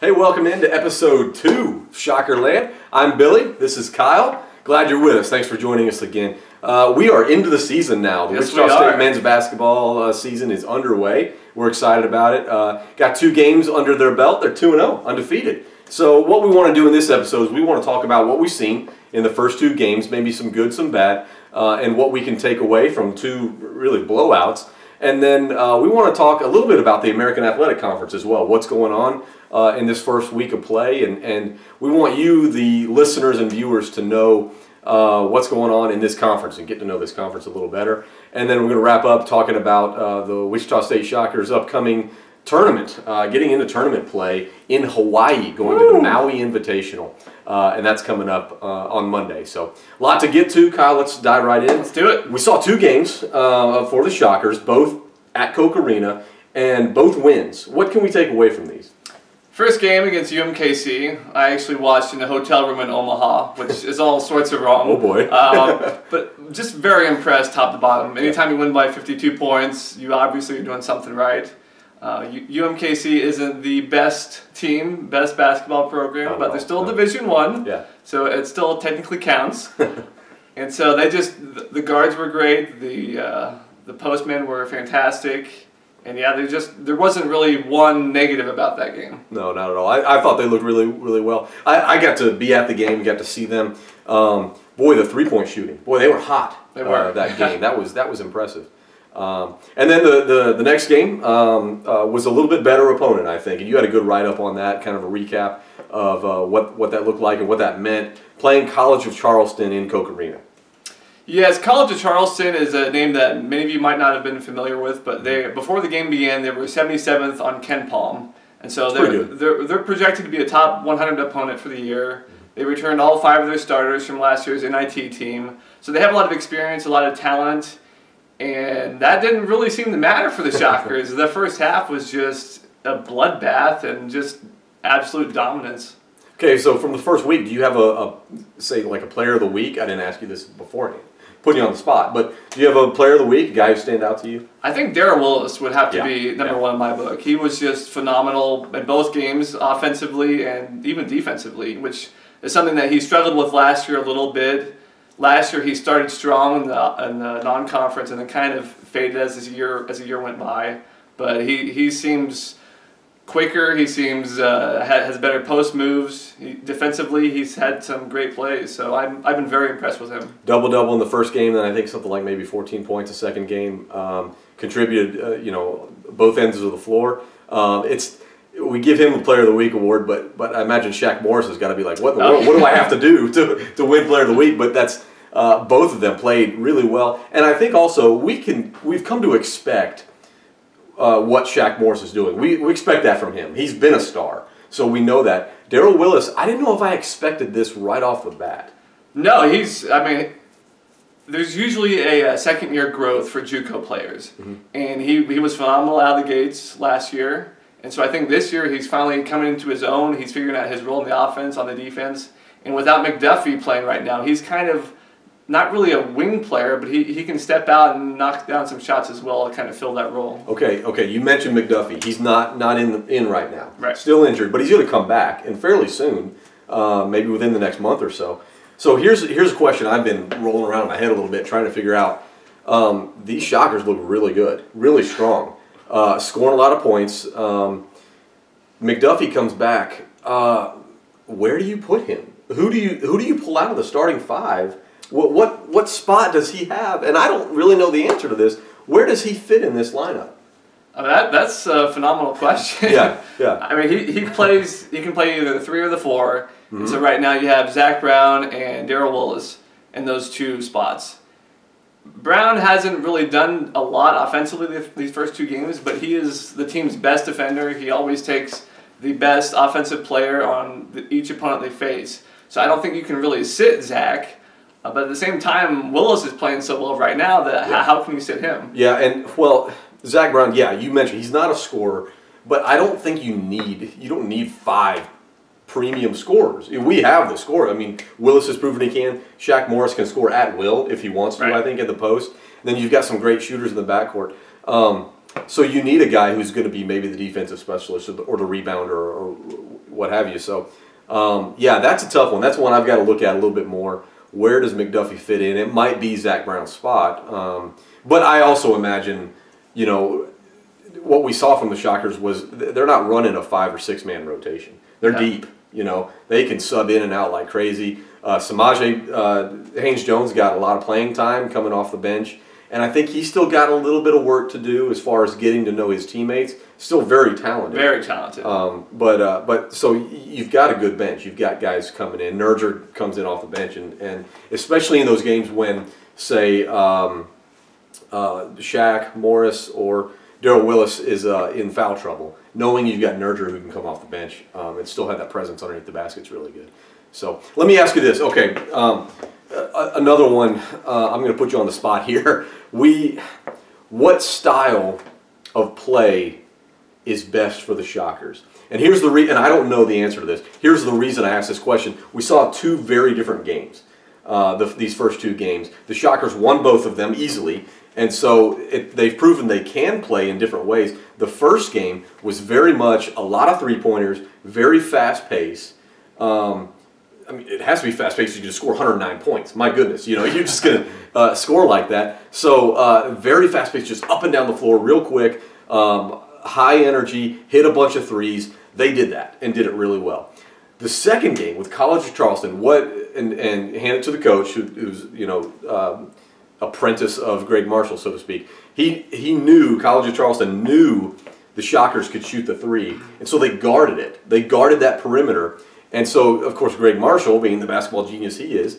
Hey, welcome into episode 2 of Shockerland. I'm Billy. This is Kyle. Glad you're with us. Thanks for joining us again. We are into the season now. The Wichita State men's basketball season is underway. We're excited about it. Got 2 games under their belt. They're 2-0, undefeated. So what we want to do in this episode is we want to talk about what we've seen in the first 2 games, maybe some good, some bad, and what we can take away from 2 really blowouts. And then we want to talk a little bit about the American Athletic Conference as well. What's going on in this first week of play, and we want you, the listeners and viewers, to know what's going on in this conference and get to know this conference a little better. And then we're going to wrap up talking about the Wichita State Shockers' upcoming tournament, getting into tournament play in Hawaii, going to the Maui Invitational, and that's coming up on Monday. So a lot to get to. Kyle, let's dive right in. Let's do it. We saw 2 games for the Shockers, both at Koch Arena, and both wins. What can we take away from these? First game against UMKC, I actually watched in a hotel room in Omaha, which is all sorts of wrong. Oh boy. But just very impressed top to bottom. Anytime you win by 52 points, you obviously are doing something right. UMKC isn't the best team, best basketball program, but they're still Division I, so it still technically counts. And so they the guards were great, the postmen were fantastic. And yeah, there wasn't really one negative about that game. No, not at all. I thought they looked really, really well. I got to be at the game, got to see them. Boy, the 3-point shooting. Boy, they were hot. They were. That game. That was impressive. And then the next game was a little bit better opponent, I think. And you had a good write-up on that, kind of a recap of what that looked like and what that meant. Playing College of Charleston in Koch Arena. Yes, College of Charleston is a name that many of you might not have been familiar with, but before the game began, they were 77th on KenPom, and so they're projected to be a top 100 opponent for the year. They returned all 5 of their starters from last year's NIT team, so they have a lot of experience, a lot of talent, and that didn't really seem to matter for the Shockers. The first half was just a bloodbath and just absolute dominance. Okay, so from the first week, do you have say like a player of the week? I didn't ask you this beforehand, putting you on the spot, but do you have a player of the week, a guy who stand out to you? I think Darrell Willis would have to be number 1 in my book. He was just phenomenal in both games, offensively and even defensively, which is something that he struggled with last year a little bit. Last year he started strong in the non-conference and then kind of faded as the year went by. But he seems quicker. He seems has better post moves. Defensively, he's had some great plays. So I've been very impressed with him. Double-double in the first game, then I think something like maybe 14 points the second game. Contributed, both ends of the floor. We give him a Player of the Week award, but I imagine Shaq Morris has got to be like, what in the world? What do I have to do to win Player of the Week? But that's both of them played really well, and I think also we've come to expect what Shaq Morris is doing. We expect that from him. He's been a star, so we know that. Darrell Willis, I didn't know if I expected this right off the bat. No, there's usually a second-year growth for JUCO players, and he was phenomenal out of the gates last year. And so I think this year he's finally coming into his own. He's figuring out his role in the offense, on the defense. And without McDuffie playing right now, he's kind of not really a wing player, but he can step out and knock down some shots as well to kind of fill that role. Okay. You mentioned McDuffie. He's not in right now. Right. Still injured, but he's going to come back, and fairly soon, maybe within the next month or so. So here's a question I've been rolling around in my head a little bit, trying to figure out. These Shockers look really good, really strong. Scoring a lot of points. McDuffie comes back. Where do you put him? Who do you pull out of the starting 5? What spot does he have? And I don't really know the answer to this. Where does he fit in this lineup? That's a phenomenal question. Yeah. I mean, he can play either the 3 or the 4. So right now you have Zach Brown and Darrell Willis in those 2 spots. Brown hasn't really done a lot offensively these first 2 games, but he is the team's best defender. He always takes the best offensive player on each opponent they face. So I don't think you can really sit Zach. But at the same time, Willis is playing so well right now that how can you sit him? Yeah, and well, Zach Brown, you mentioned he's not a scorer, but I don't think you don't need 5 premium scorers. We have the score. I mean, Willis has proven he can. Shaq Morris can score at will if he wants to, I think, at the post. And then you've got some great shooters in the backcourt. So you need a guy who's going to be maybe the defensive specialist or the rebounder or what have you. So, yeah, that's a tough one. That's one I've got to look at a little bit more. Where does McDuffie fit in? It might be Zach Brown's spot. But I also imagine, you know, what we saw from the Shockers was they're not running a 5 or 6 man rotation. They're deep. You know, they can sub in and out like crazy. Samaje Haynes-Jones got a lot of playing time coming off the bench. And I think he's still got a little bit of work to do as far as getting to know his teammates. Still very talented. Very talented. But so you've got a good bench. You've got guys coming in. Nerger comes in off the bench. And especially in those games when, say, Shaq, Morris, or Darrell Willis is in foul trouble, knowing you've got Nerger who can come off the bench and still have that presence underneath the basket is really good. So let me ask you this. Okay, another one. I'm going to put you on the spot here. What style of play is best for the Shockers? And here's the and I don't know the answer to this. Here's the reason I asked this question. We saw 2 very different games. These first 2 games, the Shockers won both of them easily. And so they've proven they can play in different ways. The first game was very much a lot of three-pointers, very fast-paced. I mean, it has to be fast-paced. You can score 109 points. My goodness, you know, you're just going to score like that. So very fast-paced, just up and down the floor real quick, high energy, hit a bunch of threes. They did that and did it really well. The second game with College of Charleston, and hand it to the coach, who's you know, apprentice of Greg Marshall, so to speak. He knew, College of Charleston knew the Shockers could shoot the three, and so they guarded it. They guarded that perimeter, and so, of course, Greg Marshall, being the basketball genius he is,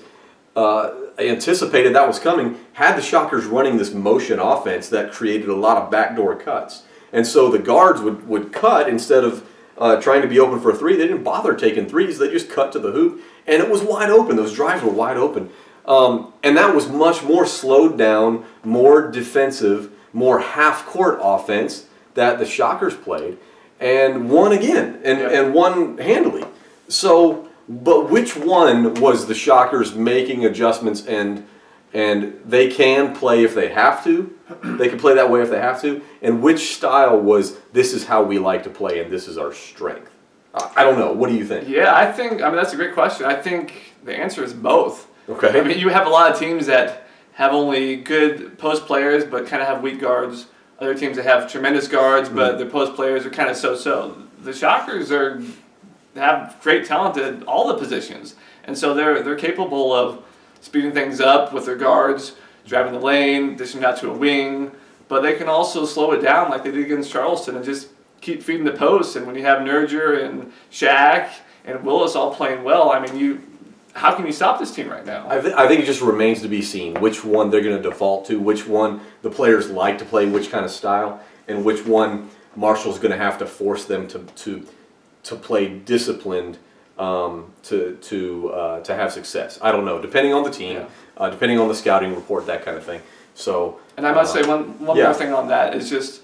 anticipated that was coming, had the Shockers running this motion offense that created a lot of backdoor cuts. And so the guards would cut instead of trying to be open for a three. They didn't bother taking threes. They just cut to the hoop, and it was wide open. Those drives were wide open. And that was much more slowed down, more defensive, more half-court offense that the Shockers played, and won again, and won handily. So, but which one was the Shockers making adjustments, and they can play if they have to? They can play that way if they have to. And which style was, this is how we like to play, and this is our strength? I don't know. What do you think? Yeah, I mean, that's a great question. I think the answer is both. Okay. I mean, you have a lot of teams that have only good post players but kind of have weak guards. Other teams that have tremendous guards but their post players are kind of so-so. The Shockers have great talent at all the positions, and so they're capable of speeding things up with their guards, driving the lane, dishing out to a wing, but they can also slow it down like they did against Charleston and just keep feeding the post. And when you have Nerger and Shaq and Willis all playing well, I mean, how can you stop this team right now? I think it just remains to be seen which one they're going to default to, which one the players like to play, which kind of style, and which one Marshall's going to have to force them to play disciplined to have success. I don't know, depending on the team, depending on the scouting report, that kind of thing. So, and I must say one more thing on that is just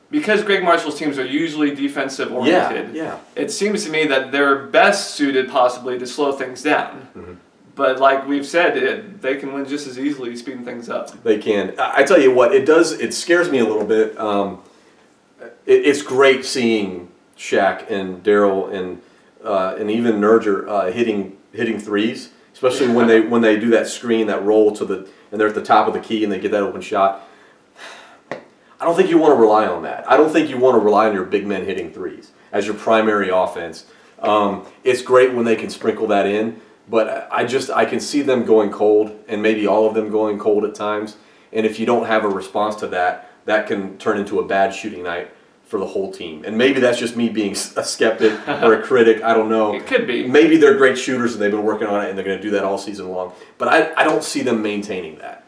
because Greg Marshall's teams are usually defensive oriented. It seems to me that they're best suited possibly to slow things down. Mm-hmm. But like we've said, they can win just as easily speeding things up. They can. I tell you what, it does. It scares me a little bit. It's great seeing Shaq and Darrell and even Nerger hitting threes, especially when they do that screen, that roll and they're at the top of the key and they get that open shot. I don't think you want to rely on that. I don't think you want to rely on your big men hitting threes as your primary offense. It's great when they can sprinkle that in, but I can see them going cold, and maybe all of them going cold at times. And if you don't have a response to that, that can turn into a bad shooting night for the whole team. And maybe that's just me being a skeptic or a critic. I don't know. It could be. Maybe they're great shooters and they've been working on it and they're going to do that all season long. But I don't see them maintaining that.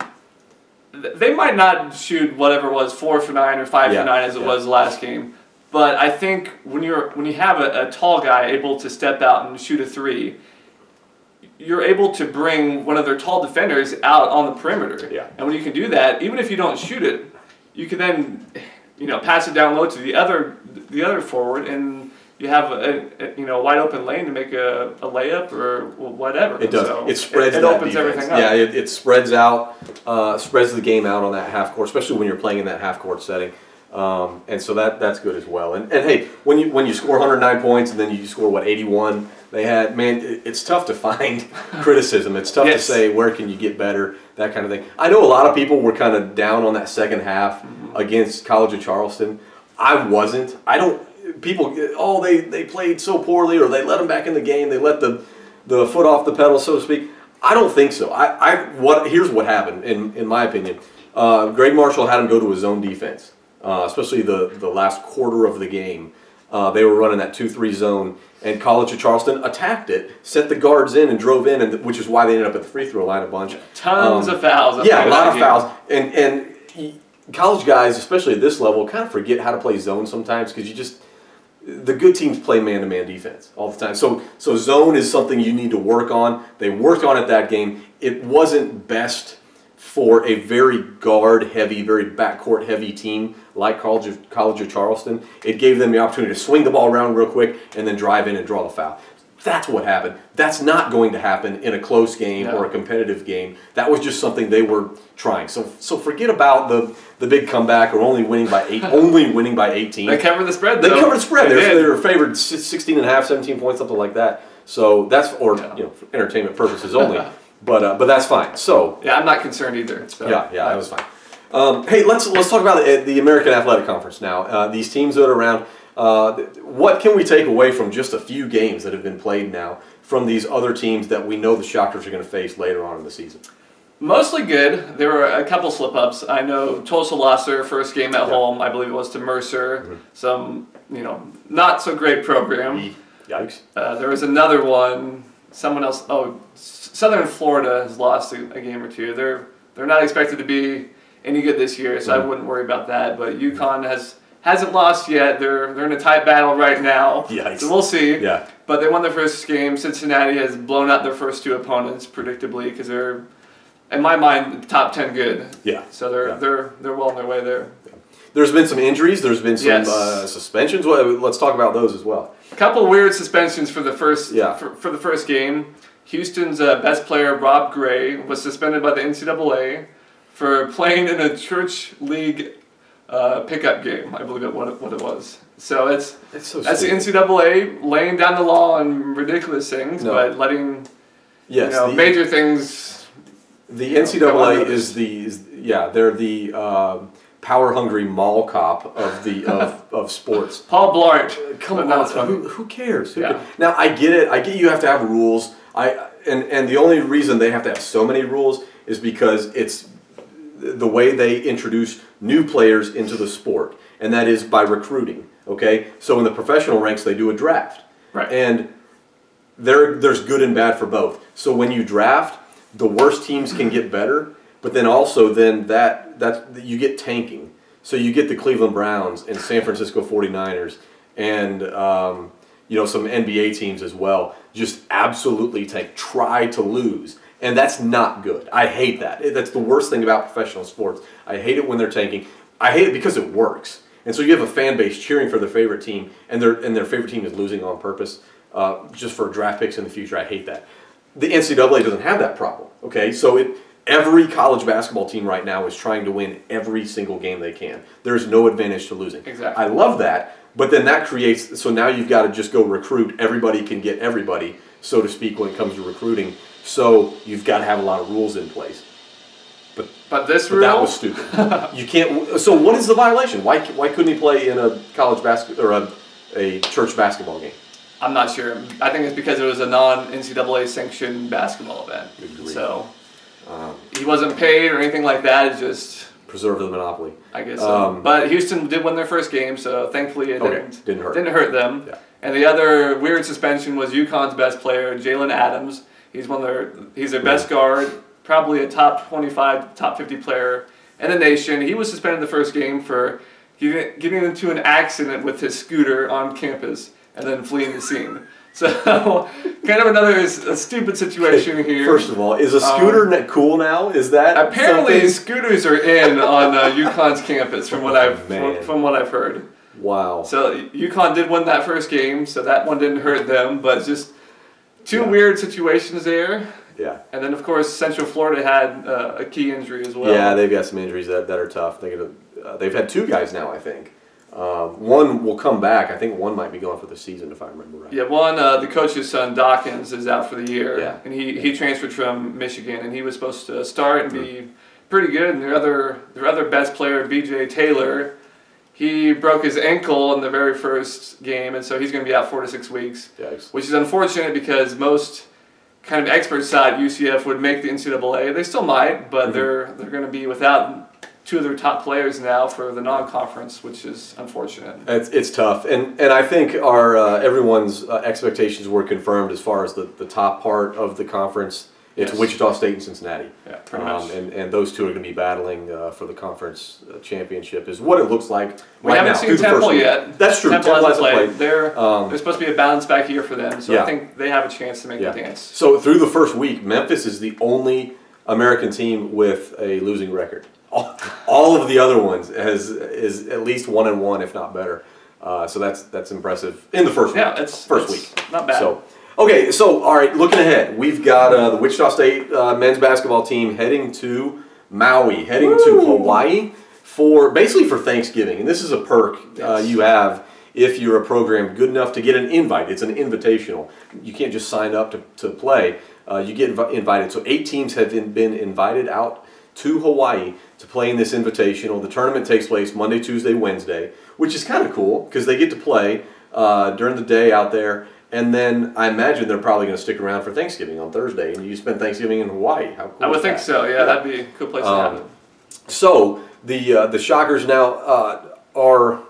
They might not shoot whatever it was 4 for 9 or 5 for 9 as it was last game. But I think when you have a tall guy able to step out and shoot a three, you're able to bring one of their tall defenders out on the perimeter. Yeah. And when you can do that, even if you don't shoot it, you can then pass it down low to the other forward, and you have a wide open lane to make a layup or whatever. It does. So it spreads. It opens everything up. Yeah, it spreads out, spreads the game out on that half court, especially when you're playing in that half court setting. And so that's good as well. And hey, when you score 109 points and then you score 81, it's tough to find criticism. It's tough to say where can you get better, that kind of thing. I know a lot of people were kind of down on that second half against College of Charleston. I wasn't. People, they played so poorly, or they let them back in the game. They let the foot off the pedal, so to speak. I don't think so. Here's what happened, in my opinion. Greg Marshall had him go to his zone defense, especially the last quarter of the game. They were running that 2-3 zone, and College of Charleston attacked it, set the guards in, and drove in, which is why they ended up at the free throw line a bunch. Tons of fouls. Yeah, a lot of fouls. And college guys, especially at this level, kind of forget how to play zone sometimes because the good teams play man-to-man defense all the time. So zone is something you need to work on. They worked on it that game. It wasn't best for a very guard-heavy, very backcourt-heavy team like College of Charleston. It gave them the opportunity to swing the ball around real quick and then drive in and draw the foul. That's what happened. That's not going to happen in a close game or a competitive game. That was just something they were trying. So forget about the big comeback or only winning by 18. They covered the spread, though. They covered the spread. They were favored 16 and a half, 17 points, something like that. So that's for entertainment purposes only. But that's fine. So yeah, I'm not concerned either. So. Yeah, that was fine. Hey, let's talk about the American Athletic Conference now. These teams that are around. What can we take away from just a few games that have been played now from these other teams that we know the Shockers are going to face later on in the season? Mostly good. There were a couple slip-ups. I know Tulsa lost their first game at home. I believe it was to Mercer. Some, not so great program. Yikes. There was another one. Someone else. Oh, Southern Florida has lost a game or two. They're not expected to be any good this year, so I wouldn't worry about that. But UConn hasn't lost yet. They're in a tight battle right now. Yikes. So we'll see. Yeah. But they won their first game. Cincinnati has blown out their first two opponents predictably because they're, in my mind, top 10 good. Yeah. So they're well on their way there. Yeah. There's been some injuries. There's been some suspensions. Let's talk about those as well. A couple weird suspensions for the first for the first game. Houston's best player, Rob Gray, was suspended by the NCAA for playing in a church league pickup game, I believe what it was. So that's the NCAA laying down the law on ridiculous things, but letting major things. The NCAA they're the power hungry mall cop of sports. Paul Blart. Come on, who cares? Now I get it. I get you have to have rules. And the only reason they have to have so many rules is because it's the way they introduce new players into the sport, and that is by recruiting. Okay, so in the professional ranks they do a draft, right? And there's good and bad for both. So when you draft, the worst teams can get better, but then also that you get tanking. So you get the Cleveland Browns and San Francisco 49ers and some NBA teams as well. Just absolutely try to lose. And that's not good. I hate that. That's the worst thing about professional sports. I hate it when they're tanking. I hate it because it works. And so you have a fan base cheering for their favorite team, and their favorite team is losing on purpose just for draft picks in the future. I hate that. The NCAA doesn't have that problem. Okay, so every college basketball team right now is trying to win every single game they can. There's no advantage to losing. Exactly. I love that, but then that creates, so now you've got to just go recruit. Everybody can get everybody, so to speak, when it comes to recruiting. So you've got to have a lot of rules in place. But rule? That was stupid. You can't. So what is the violation? Why couldn't he play in a college basketball or a church basketball game? I'm not sure. I think it's because it was a non-NCAA sanctioned basketball event. So he wasn't paid or anything like that. It's just preserve the monopoly. I guess so. But Houston did win their first game, so thankfully it didn't hurt them. Yeah. And the other weird suspension was UConn's best player, Jalen Adams. He's their best guard, probably a top 25, top 50 player in the nation. He was suspended the first game for getting into an accident with his scooter on campus and then fleeing the scene. So, kind of a stupid situation here. First of all, is a scooter cool now? Is that apparently scooters are in on UConn's campus from what I've heard. Wow. So UConn did win that first game, so that one didn't hurt them, but just two weird situations there. Yeah. And then, of course, Central Florida had a key injury as well. Yeah, they've got some injuries that are tough. Thinking of they've had 2 guys now, I think. One will come back. I think one might be gone for the season, if I remember right. Yeah, one, the coach's son, Dawkins, is out for the year. Yeah. And he transferred from Michigan, and he was supposed to start and be pretty good. And their other best player, B.J. Taylor, he broke his ankle in the very first game, and so he's going to be out 4 to 6 weeks. Yikes. Which is unfortunate because most kind of experts thought UCF would make the NCAA. They still might, but they're going to be without 2 of their top players now for the non-conference, which is unfortunate. It's tough, and I think our everyone's expectations were confirmed as far as the top part of the conference. It's Wichita State and Cincinnati. Yeah, pretty much. And those 2 are going to be battling for the conference championship, is what it looks like we haven't seen Temple yet. That's true. Temple hasn't played. They're supposed to be a bounce back year for them, so I think they have a chance to make the dance. So through the first week, Memphis is the only American team with a losing record. All of the other ones is at least 1-1, if not better. So that's impressive in the first week. Yeah, it's first week. Not bad. So, okay, so all right, looking ahead, we've got the Wichita State men's basketball team heading to Maui, heading to Hawaii basically for Thanksgiving, and this is a perk you have if you're a program good enough to get an invite. It's an invitational. You can't just sign up to play. You get invited. So 8 teams have been invited out to Hawaii to play in this invitational. The tournament takes place Monday, Tuesday, Wednesday, which is kind of cool because they get to play during the day out there. And then I imagine they're probably going to stick around for Thanksgiving on Thursday, and you spend Thanksgiving in Hawaii. How cool I would think so. Yeah, that'd be a cool place to have it. So the Shockers now are,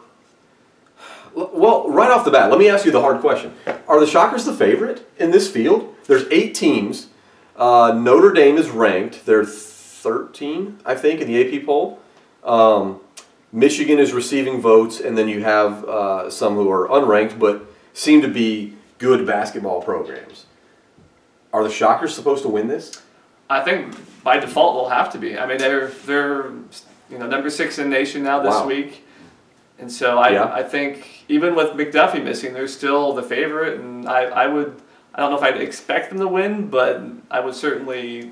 well, right off the bat, let me ask you the hard question. Are the Shockers the favorite in this field? There's 8 teams. Notre Dame is ranked. They're 13, I think, in the AP poll. Michigan is receiving votes, and then you have some who are unranked but seem to be good basketball programs. Are the Shockers supposed to win this? I think by default they'll have to be. I mean, they're number 6 in the nation now this week, and so I think even with McDuffie missing, they're still the favorite. And I don't know if I'd expect them to win, but I would certainly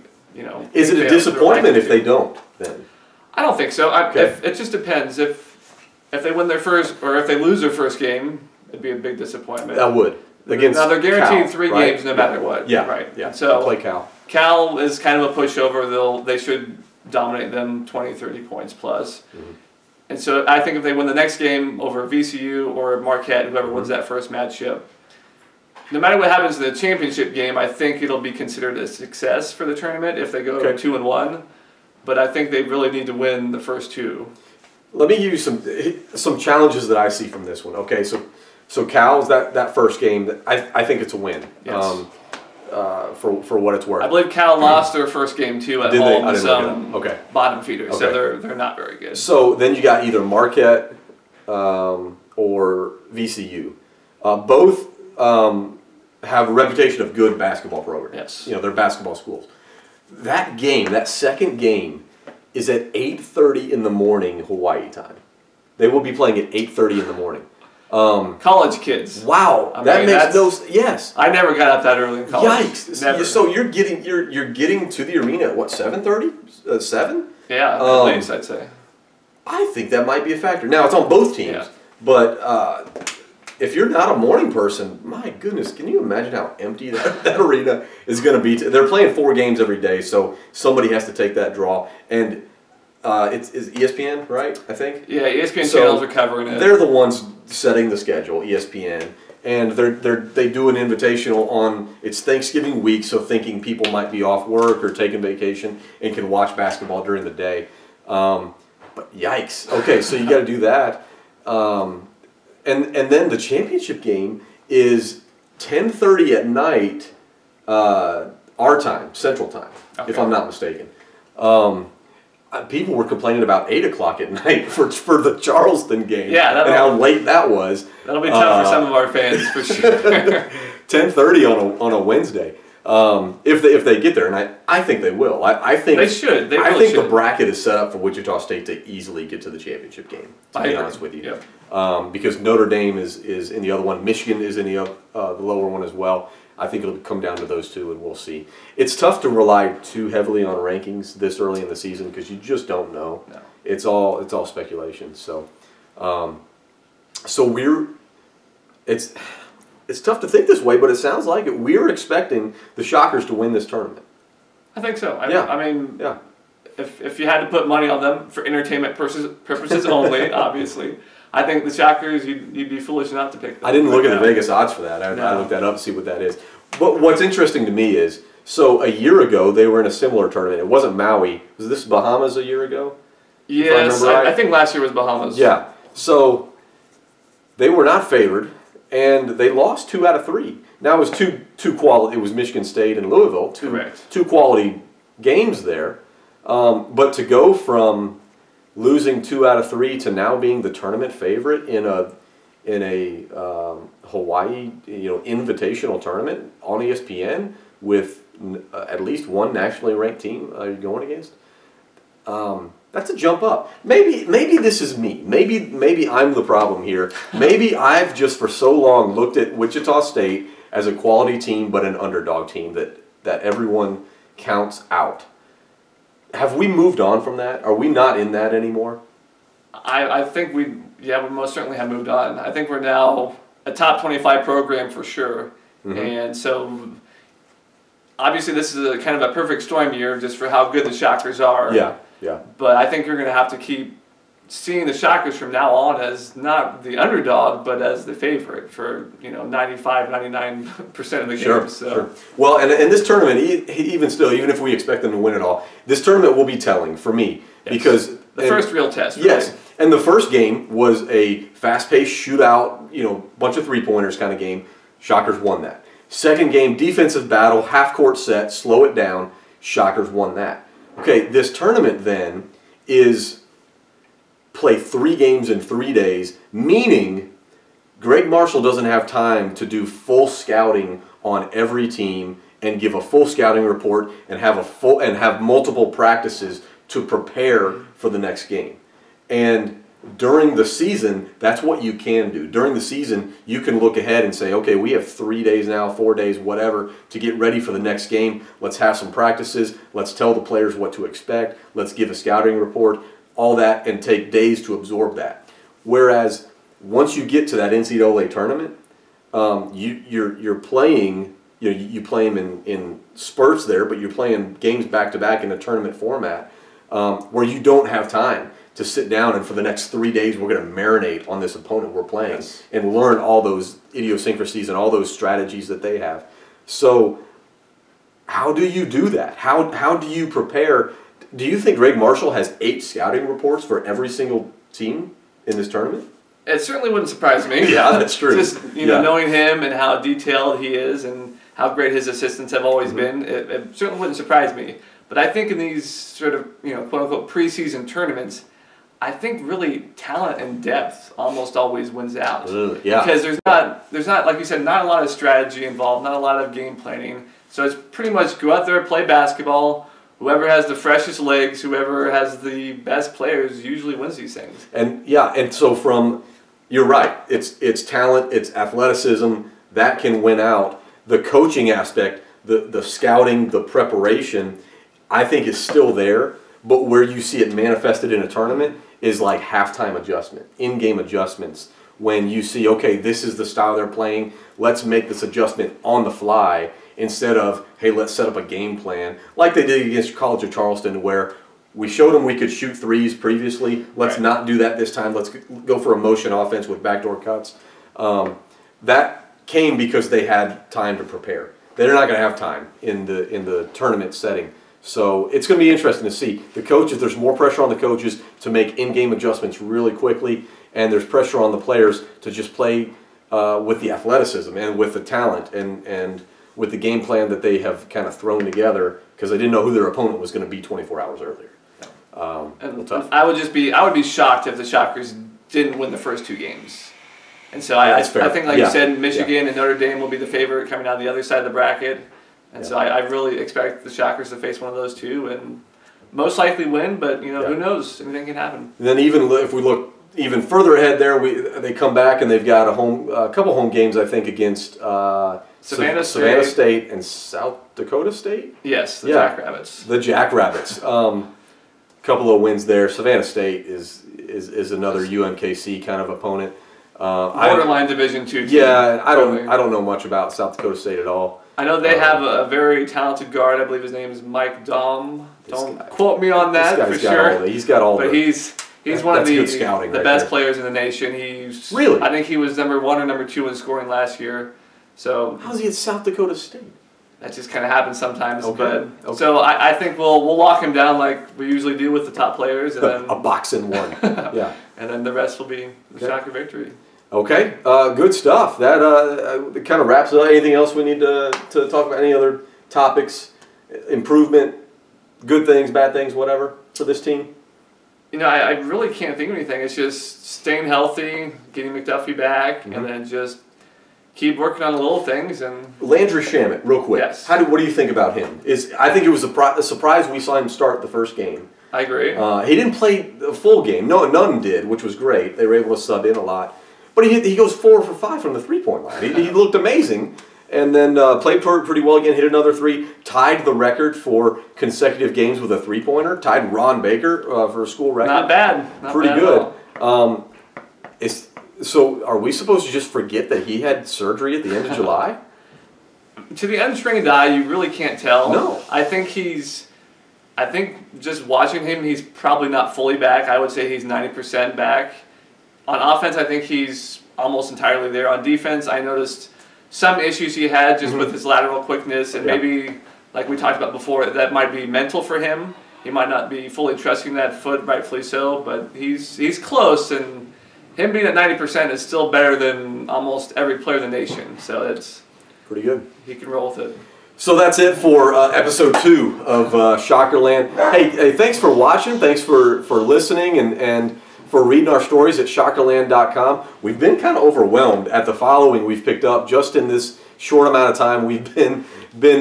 Is it a disappointment if they don't then? I don't think so. It just depends. If they win their first, or if they lose their first game, it'd be a big disappointment. That would. Now they're guaranteed Cal, 3 games no matter what. Yeah, right. Yeah. So play Cal. Cal is kind of a pushover. They should dominate them 20, 30 points plus. And so I think if they win the next game over VCU or Marquette, whoever wins that first matchup, no matter what happens in the championship game, I think it'll be considered a success for the tournament if they go 2-1. But I think they really need to win the first 2. Let me give you some challenges that I see from this one. Okay, so Cal's that first game, I think it's a win. Yes. For what it's worth. I believe Cal lost their first game too at home with some bottom feeders, so they're not very good. So then you got either Marquette or VCU. Both have a reputation of good basketball programs. Yes. They're basketball schools. That second game, is at 8:30 in the morning Hawaii time. They will be playing at 8:30 in the morning. College kids. Wow, that makes no sense. Yes, I never got up that early in college. Yikes! Never. So you're getting to the arena at what, 7:30? 7? Yeah, at least I'd say. I think that might be a factor. Now it's on both teams, but if you're not a morning person, my goodness, can you imagine how empty that arena is going to be? They're playing 4 games every day, so somebody has to take that draw. And it's ESPN, right? I think. Yeah, ESPN channels are covering it. They're the ones setting the schedule, ESPN, and they do an invitational on. It's Thanksgiving week, so thinking people might be off work or taking vacation and can watch basketball during the day. But yikes! Okay, so you got to do that. And then the championship game is 10:30 at night, our time, Central Time, if I'm not mistaken. People were complaining about 8 o'clock at night for the Charleston game. Yeah, and how late that was. That'll be tough for some of our fans for sure. 10:30 on a Wednesday. if they get there, and I think they will. I think they should. I think the bracket is set up for Wichita State to easily get to the championship game. To be honest with you, because Notre Dame is in the other one, Michigan is in the lower one as well. I think it'll come down to those two, and we'll see. It's tough to rely too heavily on rankings this early in the season because you just don't know. No. It's all speculation. So, it's tough to think this way, but it sounds like it. We're expecting the Shockers to win this tournament. I think so. I mean, if you had to put money on them for entertainment purposes only, obviously, I think the Shockers, you'd be foolish not to pick them. I didn't look at the Vegas odds for that. I looked that up to see what that is. But what's interesting to me is, so a year ago, they were in a similar tournament. It wasn't Maui. Was this Bahamas a year ago? Yes, I think last year was Bahamas. Yeah. So they were not favored, and they lost 2 out of 3. Now it was two quality. It was Michigan State and Louisville. Two quality games there. But to go from losing 2 out of 3 to now being the tournament favorite in a Hawaii invitational tournament on ESPN with at least one nationally ranked team you're going against. That's a jump up. Maybe this is me. Maybe I'm the problem here. Maybe I've just for so long looked at Wichita State as a quality team but an underdog team that everyone counts out. Have we moved on from that? Are we not in that anymore? I think we most certainly have moved on. I think we're now a top 25 program for sure. Mm-hmm. And so obviously this is a kind of a perfect storm year just for how good the Shockers are. Yeah. But I think you're going to have to keep seeing the Shockers from now on as not the underdog, but as the favorite for 95, 99% of the games. Sure. Well, and this tournament, even if we expect them to win it all, this tournament will be telling for me because the first real test. Really. Yes, and the first game was a fast-paced shootout, bunch of three-pointers kind of game. Shockers won that. Second game, defensive battle, half-court set, slow it down. Shockers won that. Okay, this tournament then is play 3 games in 3 days, meaning Greg Marshall doesn't have time to do full scouting on every team and give a full scouting report and have multiple practices to prepare for the next game. And during the season, that's what you can do. During the season, you can look ahead and say, okay, we have 3 days now, 4 days, whatever, to get ready for the next game. Let's have some practices. Let's tell the players what to expect. Let's give a scouting report, all that, and take days to absorb that. Whereas once you get to that NCAA tournament, you're playing, you play them in spurts there, but you're playing games back-to-back in a tournament format where you don't have time to sit down and for the next 3 days we're going to marinate on this opponent we're playing and learn all those idiosyncrasies and all those strategies that they have. So how do you do that? How do you prepare? Do you think Greg Marshall has 8 scouting reports for every single team in this tournament? It certainly wouldn't surprise me. Yeah, that's true. Just knowing him and how detailed he is and how great his assistants have always been, it certainly wouldn't surprise me. But I think in these sort of quote unquote preseason tournaments, I think really talent and depth almost always wins out. Because there's not like you said, not a lot of strategy involved, not a lot of game planning. So it's pretty much go out there, play basketball. Whoever has the freshest legs, whoever has the best players, usually wins these things. And so you're right. It's talent, it's athleticism that can win out. The coaching aspect, the scouting, the preparation, I think is still there. But where you see it manifested in a tournament is like halftime adjustment, in-game adjustments. When you see, okay, this is the style they're playing, let's make this adjustment on the fly instead of, hey, let's set up a game plan like they did against College of Charleston where we showed them we could shoot threes previously. Let's not do that this time. Let's go for a motion offense with backdoor cuts. That came because they had time to prepare. They're not going to have time in the tournament setting. So it's going to be interesting to see. The coaches, there's more pressure on the coaches to make in-game adjustments really quickly, and there's pressure on the players to just play with the athleticism and with the talent and with the game plan that they have kind of thrown together because they didn't know who their opponent was going to be 24 hours earlier. Tough. I would be shocked if the Shockers didn't win the first 2 games. And so I think, like you said, Michigan and Notre Dame will be the favorite coming out the other side of the bracket. And so I really expect the Shockers to face one of those two and most likely win, but who knows? Anything can happen. And then even if we look even further ahead there, they come back and they've got a couple home games, I think, against Savannah State and South Dakota State. Yes, the Jackrabbits. The Jackrabbits. Couple of wins there. Savannah State is another UMKC kind of opponent. Borderline Division II team. Yeah, I don't know much about South Dakota State at all. I know they have a very talented guard. I believe his name is Mike Dom. Don't quote me on that for sure. He's got all. But he's one of the right best players in the nation. He's really. I think he was number 1 or number 2 in scoring last year. So how's he at South Dakota State? That just kind of happens sometimes. Okay. So I think we'll lock him down like we usually do with the top players, and then a boxing one. Yeah. And then the rest will be the Shocker victory. Okay, good stuff. That kind of wraps it up. Anything else we need to talk about? Any other topics? Improvement, good things, bad things, whatever for this team? I really can't think of anything. It's just staying healthy, getting McDuffie back, and then just keep working on the little things. And Landry Shamet, real quick. Yes. What do you think about him? I think it was a surprise we saw him start the first game. I agree. He didn't play the full game. No, none did, which was great. They were able to sub in a lot. But he goes 4 for 5 from the three-point line. He looked amazing, and then played pretty well again. Hit another 3, tied the record for consecutive games with a three-pointer. Tied Ron Baker for a school record. Not bad. Pretty good. So are we supposed to just forget that he had surgery at the end of July? To the untrained eye, you really can't tell. No. I think just watching him, he's probably not fully back. I would say he's 90% back. On offense, I think he's almost entirely there. On defense, I noticed some issues he had just with his lateral quickness, and maybe, like we talked about before, that might be mental for him. He might not be fully trusting that foot, rightfully so, but he's close, and him being at 90% is still better than almost every player in the nation. So it's pretty good. He can roll with it. So that's it for episode 2 of Shockerland. Hey, thanks for watching. Thanks for listening and for reading our stories at Shockerland.com. We've been kind of overwhelmed at the following we've picked up just in this short amount of time. We've been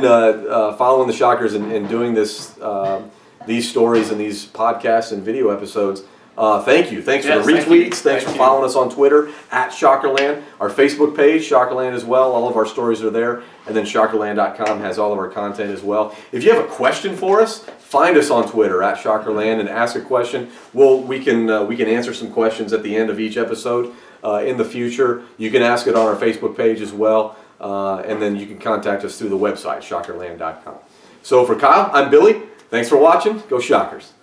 following the Shockers and doing these stories and these podcasts and video episodes. Thank you. Thanks for the retweets. Thanks for following us on Twitter at Shockerland. Our Facebook page, Shockerland as well. All of our stories are there. And then Shockerland.com has all of our content as well. If you have a question for us, find us on Twitter at Shockerland and ask a question. We can answer some questions at the end of each episode in the future. You can ask it on our Facebook page as well. And then you can contact us through the website, Shockerland.com. So for Kyle, I'm Billy. Thanks for watching. Go Shockers.